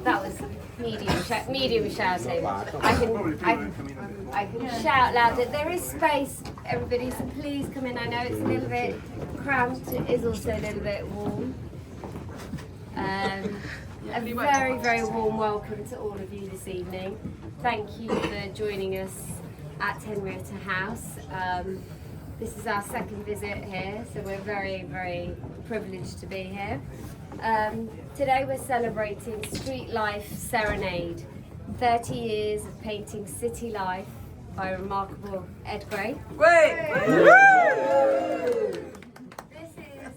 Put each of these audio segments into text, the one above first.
That was medium shouting. I can shout louder. There is space, everybody, so please come in. I know it's a little bit cramped. It is also a little bit warm. A very, very warm welcome to all of you this evening. Thank you for joining us at Henrietta House. This is our second visit here, so we're very, very privileged to be here. Today we're celebrating Street Life Serenade, 30 years of painting city life by remarkable Ed Gray. This is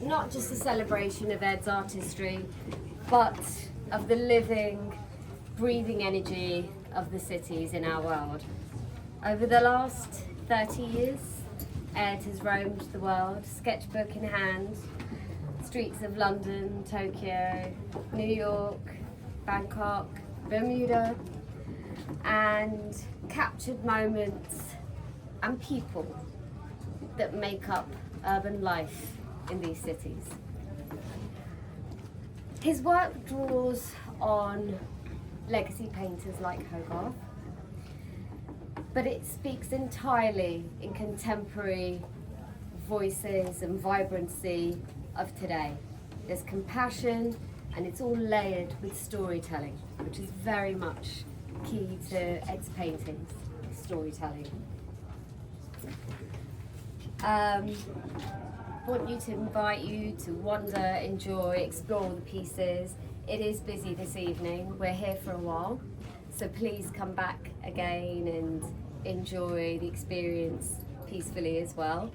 not just a celebration of Ed's artistry, but of the living, breathing energy of the cities in our world. Over the last 30 years, Ed has roamed the world, sketchbook in hand, streets of London, Tokyo, New York, Bangkok, Bermuda, and captured moments and people that make up urban life in these cities. His work draws on legacy painters like Hogarth, but it speaks entirely in contemporary voices and vibrancy of today. There's compassion, and it's all layered with storytelling, which is very much key to Ed's paintings, storytelling. Want you to invite you to wander, enjoy, explore the pieces. It is busy this evening. We're here for a while, so please come back again and enjoy the experience peacefully as well.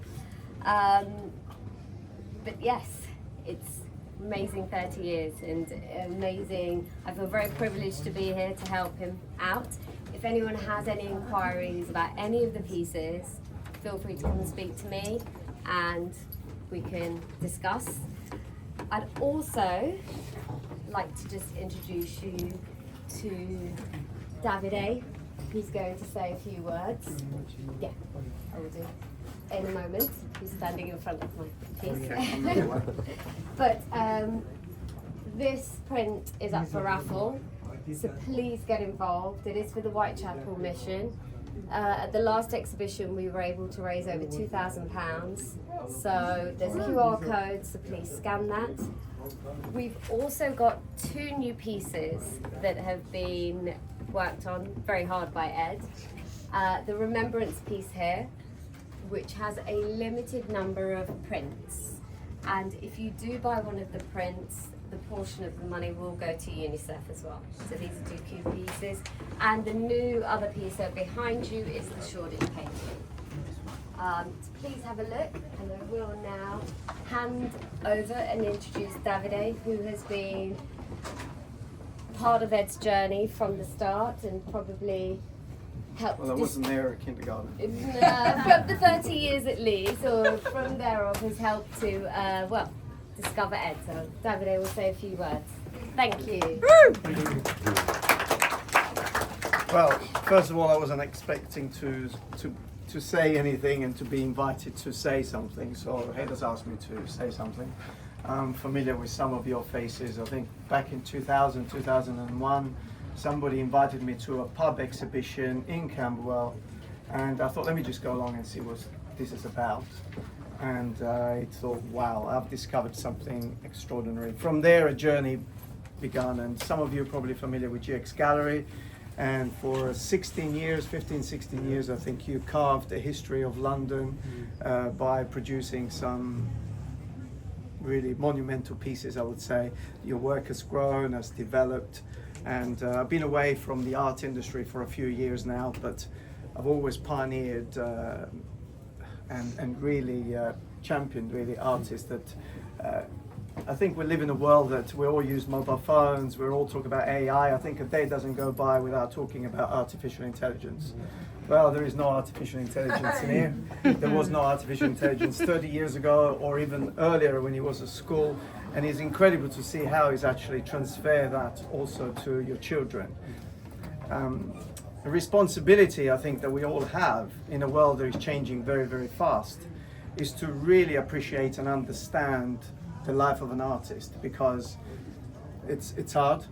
But yes, it's amazing 30 years and amazing. I feel very privileged to be here to help him out. If anyone has any inquiries about any of the pieces, feel free to come and speak to me and we can discuss. I'd also like to just introduce you to Davide, who's going to say a few words. Yeah, I will do in a moment. He's standing in front of my piece. But this print is up for raffle, so please get involved. It is for the Whitechapel mission. At the last exhibition we were able to raise over £2,000, so there's a QR code, so please scan that. We've also got 2 new pieces that have been worked on very hard by Ed. The Remembrance piece here, which has a limited number of prints, and if you do buy one of the prints, the portion of the money will go to UNICEF as well. So these are 2 key pieces, and the new other piece behind you is the Shoreditch painting. So please have a look, and I will now hand over and introduce Davide, who has been part of Ed's journey from the start and probably helped. Well, I wasn't there at kindergarten. From the 30 years at least, or from there on, has helped to, discover Ed. So Davide will say a few words. Thank you. Well, first of all, I wasn't expecting to say anything and to be invited to say something, so Ed has asked me to say something. I'm familiar with some of your faces. I think back in 2000, 2001, somebody invited me to a pub exhibition in Camberwell, and I thought, let me just go along and see what this is about. And I thought, wow, I've discovered something extraordinary. From there, a journey began, and some of you are probably familiar with GX Gallery. And for 16 years, 15, 16 years, I think you carved a history of London by producing some really monumental pieces, I would say. Your work has grown, has developed, and I've been away from the art industry for a few years now, but I've always pioneered and really championed really artists that I think we live in a world that we all use mobile phones, we all talk about AI. I think a day doesn't go by without talking about artificial intelligence. Well, there is no artificial intelligence in here. There was no artificial intelligence 30 years ago or even earlier when he was at school. And it's incredible to see how he's actually transferred that also to your children. A responsibility I think that we all have in a world that is changing very, very fast is to really appreciate and understand the life of an artist, because it's hard.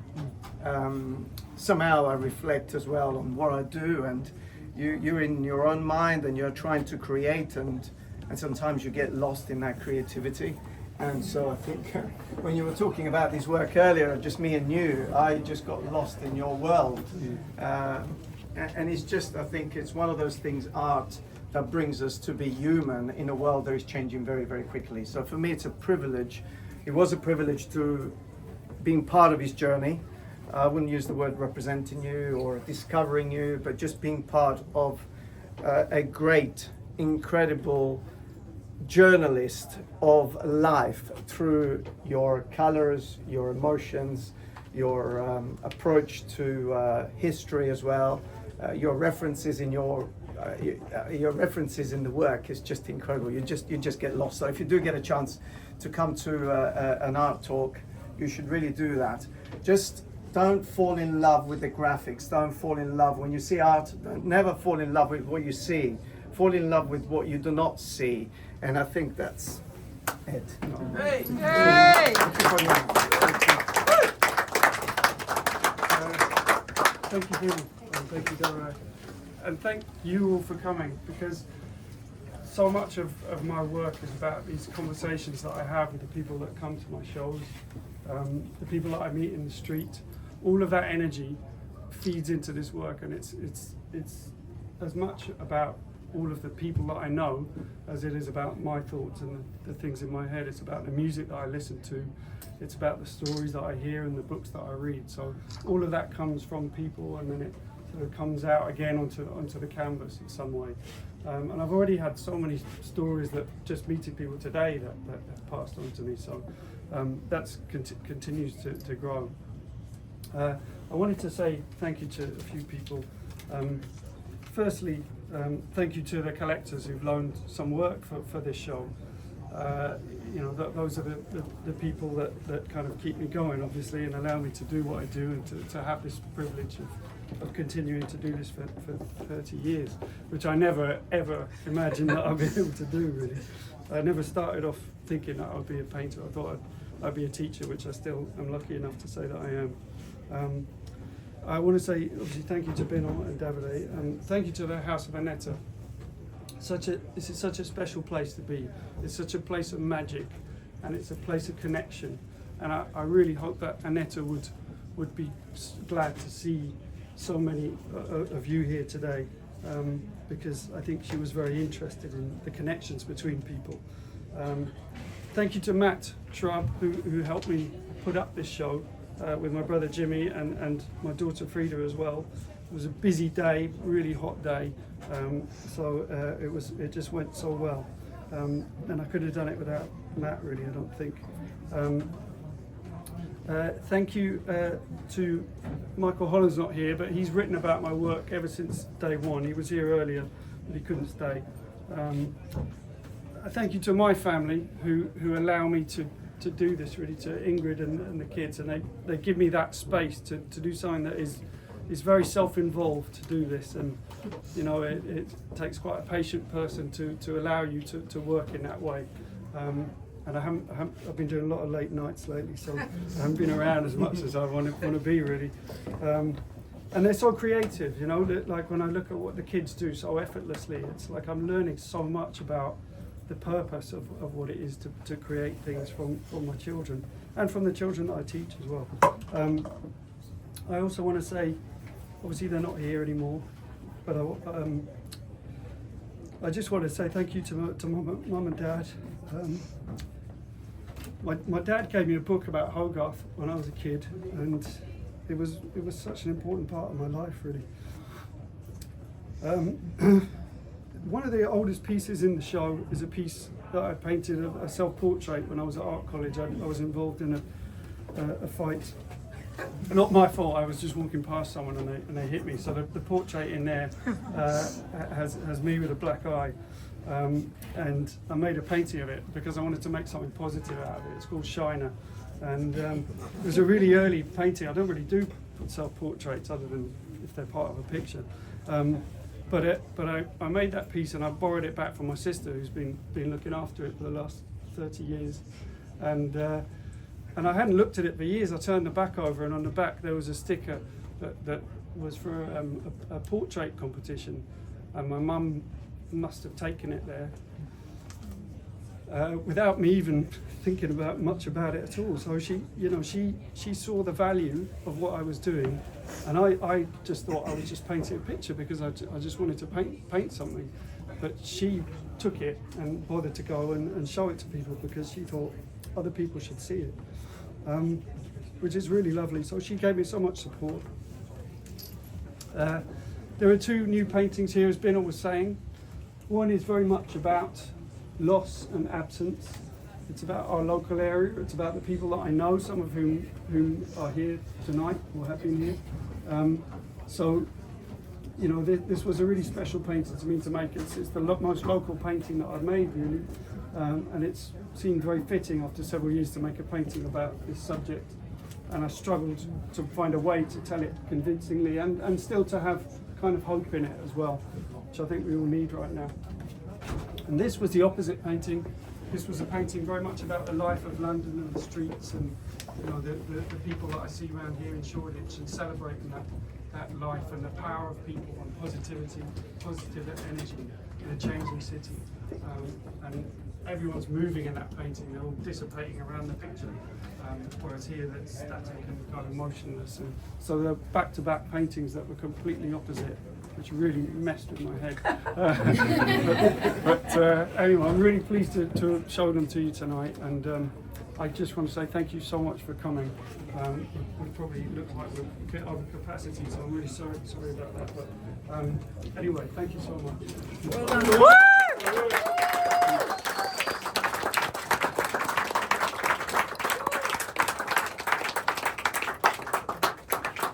Somehow I reflect as well on what I do, and you're in your own mind and you're trying to create, and sometimes you get lost in that creativity. And so I think when you were talking about this work earlier, just me and you, I just got lost in your world. And it's just, I think it's one of those things, art, that brings us to be human in a world that is changing very, very quickly. So for me, it's a privilege. It was a privilege to being part of his journey. I wouldn't use the word representing you or discovering you, but just being part of a great, incredible journalist of life through your colors, your emotions, your approach to history as well, your references in your references in the work is just incredible. You just get lost. So if you do get a chance to come to an art talk, you should really do that. Just don't fall in love with the graphics. Don't fall in love when you see art. Never fall in love with what you see. Fall in love with what you do not see. And I think that's it. Hey! Thank you very much. Thank you, Binal, and thank you, Davide. And thank you all for coming, because so much of my work is about these conversations that I have with the people that come to my shows, the people that I meet in the street. All of that energy feeds into this work, and it's as much about all of the people that I know as it is about my thoughts and the things in my head. It's about the music that I listen to. It's about the stories that I hear and the books that I read. So all of that comes from people, and then it sort of comes out again onto the canvas in some way. And I've already had so many stories that just meeting people today that have passed on to me. So that continues to grow. I wanted to say thank you to a few people. Firstly, thank you to the collectors who've loaned some work for this show. Those are the people that kind of keep me going, obviously, and allow me to do what I do, and to have this privilege of continuing to do this for 30 years, which I never ever imagined that I'd be able to do, really. I never started off thinking that I'd be a painter. I thought I'd be a teacher, which I still am lucky enough to say that I am. I want to say, obviously, thank you to Binal and Davide, and thank you to the House of Annetta. This is such a special place to be. It's such a place of magic, and it's a place of connection. And I really hope that Annetta would be glad to see so many of you here today, because I think she was very interested in the connections between people. Thank you to Matt Shrub, who helped me put up this show. With my brother Jimmy and my daughter Frida as well. It was a busy day, really hot day, so it just went so well, and I could have done it without Matt, really, I don't think. Thank you to Michael Holland's not here, but he's written about my work ever since day one. He was here earlier, but he couldn't stay. Thank you to my family who allow me to do this, really, to Ingrid and the kids, and they give me that space to do something that is very self-involved to do this, and it takes quite a patient person to allow you to work in that way. And I've been doing a lot of late nights lately, so I haven't been around as much as I want to be, really. And they're so creative, like when I look at what the kids do so effortlessly, it's like I'm learning so much about the purpose of what it is to create things from my children, and from the children that I teach as well. I also want to say, obviously they're not here anymore, but I just want to say thank you to Mum and Dad. My dad gave me a book about Hogarth when I was a kid, and it was such an important part of my life, really. One of the oldest pieces in the show is a piece that I painted, a self-portrait, when I was at art college. I was involved in a fight. Not my fault, I was just walking past someone and they hit me. So the portrait in there has me with a black eye. And I made a painting of it because I wanted to make something positive out of it. It's called Shiner. And it was a really early painting. I don't really do self-portraits other than if they're part of a picture. But I made that piece, and I borrowed it back from my sister, who's been looking after it for the last 30 years. and I hadn't looked at it for years. I turned the back over, and on the back there was a sticker that was for a portrait competition, and my mum must have taken it there without me even thinking much about it at all. So she saw the value of what I was doing, and I just thought I was just painting a picture because I just wanted to paint something. But she took it and bothered to go and show it to people because she thought other people should see it, which is really lovely. So she gave me so much support. There are two new paintings here, as Binal was saying. One is very much about loss and absence. It's about our local area. It's about the people that I know, some of whom are here tonight or have been here. This was a really special painting to me to make. It's the most local painting that I've made, really, and it's seemed very fitting after several years to make a painting about this subject. And I struggled to find a way to tell it convincingly and still to have kind of hope in it as well, which I think we all need right now. And this was the opposite painting. This was a painting very much about the life of London and the streets and the people that I see around here in Shoreditch, and celebrating that life and the power of people and positivity, positive energy in a changing city. And everyone's moving in that painting, they're all dissipating around the picture, whereas here that's static and kind of motionless. And so they're back-to-back paintings that were completely opposite, which really messed with my head. Anyway, I'm really pleased to show them to you tonight, and I just want to say thank you so much for coming. We probably look like we're a bit over capacity, so I'm really sorry about that. But anyway, thank you so much. Well done.